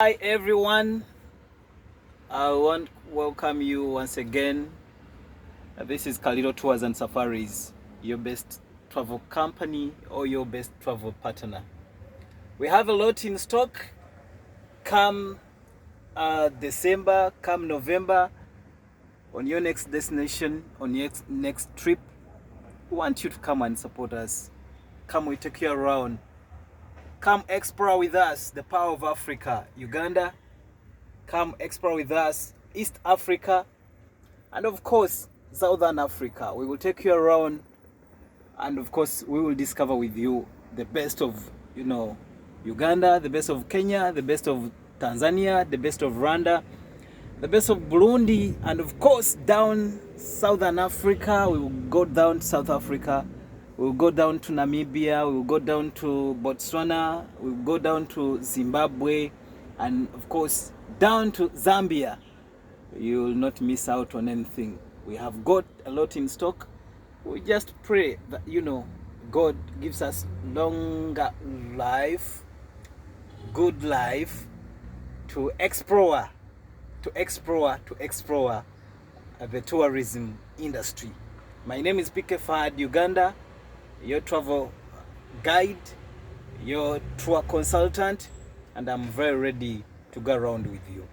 Hi everyone, I want to welcome you once again. This is Kalido Tours and Safaris, your best travel company or your best travel partner. We have a lot in stock. Come December, come November, on your next destination, on your next trip, we want you to come and support us. Come, we take you around. Come explore with us the power of Africa, Uganda. Come explore with us East Africa, and of course Southern Africa. We will take you around, and of course we will discover with you the best of Uganda, the best of Kenya, the best of Tanzania, the best of Rwanda, the best of Burundi, and of course down Southern Africa. We will go down to South Africa, we will go down to Namibia, we will go down to Botswana, we will go down to Zimbabwe, and of course down to Zambia. You will not miss out on anything. We have got a lot in stock. We just pray that God gives us longer life, good life, to explore the tourism industry. My name is Pk Fahad, Uganda, your travel guide, your tour consultant, and I'm very ready to go around with you.